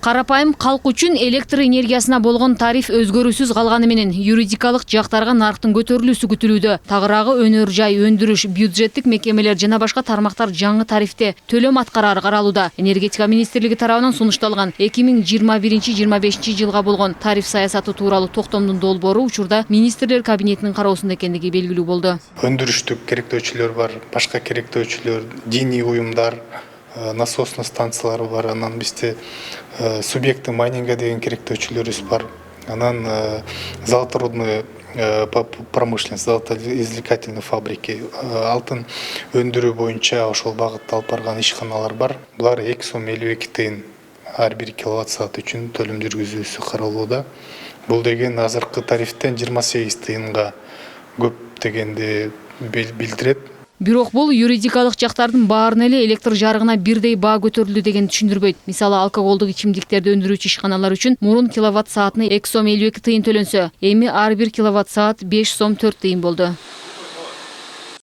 Карапайым калк үчүн электр энергиясына болгон тариф өзгөрүүсүз калганы менен юридикалык жактарга нарктын көтөрүлүүсү күтүлүүдө. Тагыраагы өнөр жай, өндүрүш, бюджеттик мекемелер жана башка тармактар жаңы тарифте төлөм аткарары каралууда. Энергетика министрлиги тарабынан сунушталган 2021-25 жылга болгон тариф саясаты тууралуу токтомдун долбоору учурда министрлер кабинетинин кароосунда экендиги белгилүү болду. Өндүрүштүк керектөөчүлөр бар, башка керектөөчүлөр, диний уюмдар, насосный станциялар бар, анан бизде субъекты майнинга деген керектөөчүлөрүбүз бар. Анан золоторудный промышленность, золотоизвлекательный фабрики, алтын өндүрүү боюнча ошол багытта алып барган ишканалар бар. Булар 2 сом 52 тыйын ар бир киловатт саат үчүн төлөм жүргүзүүсү каралууда. Бул деген азыркы тарифтен 28 тыйынга көп дегенди билдирет. Бирок бул юридикалык жактардын баарына эле электр жарыгына бирдей баа көтөрүлдү деген түшүндүрбөйт. Мисалы, алкоголдук ичимдиктерди өндүрүүчү ишканалар үчүн мурун киловатт саатына 2 сом 52 тыйын төлөнсө, эми ар бир киловатт саат 5 сом 4 тыйын болду.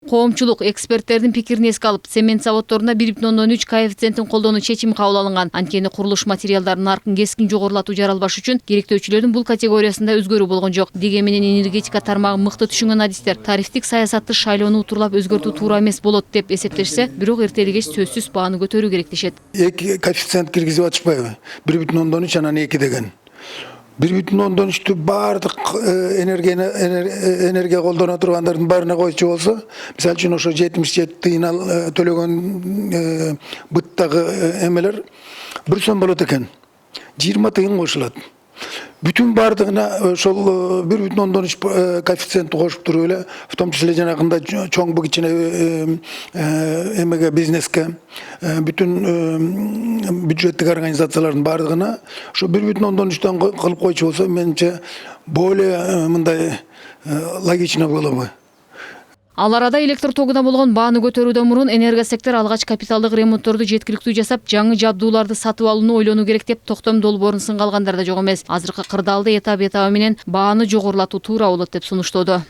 Коомчулук эксперттердин пикирин эске алып, цемент заводдорунда 1,3 коэффициентин колдонуу чечими кабыл алынган. Анткени курулуш материалдарынын наркын кескин жогорулатуу жаралбаш үчүн керектөөчүлөрдүн бул категориясында өзгөрүү болгон жок. Дегенменен энергетика тармагын мыкты түшүнгөн адистер тарифтик саясатты шайлоону утурлап өзгөртүү туура эмес болот деп эсептешсе, бирок эртелигеч сөзсүз бааны көтөрүү керек дешет. 2 коэффициент киргизип атышпайбы? 1,3 анан 2 деген. 1,3'tü бардык энергия колдоно тургандардын баарына койчу болсо, мисалы үчүн ошо 77 тыйын төлөгөн быттагы эмелер 1 сом болот экен. 20 тыйын кошулат. Bütün bardığına ошол 1,3 коэффициентти кошуп туруп эле, в том числе жанагында чоң кичине эмеге бизнеске, bütün бюджеттик организациялардын бардыгына ошо 1,3'төн кылып койчу болсо, менимче более мындай логично болобу. Ал арада электр тогуна болгон бааны көтөрүүдөн мурун энергосектор алгач капиталдык ремонтторду жеткиликтүү жасап, жаңы жабдууларды сатып алууну ойлонуу керек деп токтом долбоорун сынга алгандар да жок эмес. Азыркы кырдаалды этап менен бааны жогорулатуу туура болот деп сунуштоодо.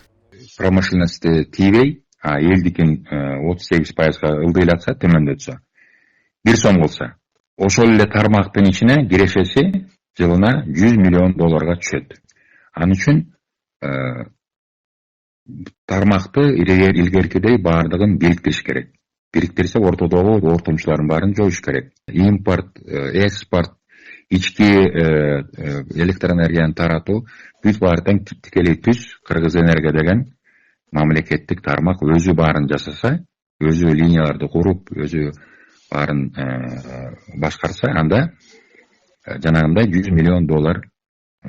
Промышленности тийбей, элдикин 38%га ылдыйлатса, төмөндөтсө, 1 сом болса, ошол эле тармактын ичине кирешеси жылына $100 миллион түшөт. Ал үчүн тармакты илгеркидей баардыгын бириктириш керек. Бириктирсе ортодогу ортомчулардын баарын жоюш керек. Импорт, экспорт, ички электроэнергияны таратуу бүт баардын тикелей түз Кыргыз энергия деген мамлекеттик тармак өзү баарын жасаса, өзү линияларды куруп, өзү баарын башкарса, анда жанагындай $100 миллион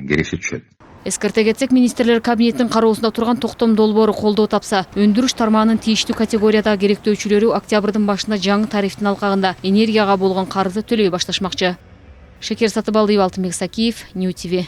кереши түшөт. Эскерте кетсек, министрлер кабинетинин кароосунда турган токтом долбоору колдоо тапса, өндүрүш тармагынын тийиштүү категориядагы керектөөчүлөрү октябрдын башында жаңы тарифтин алкагында энергияга болгон карызды төлөй башташмакчы. Шекер Сатыбалдиева, Алтынбек Сакиев, Нью ТВ.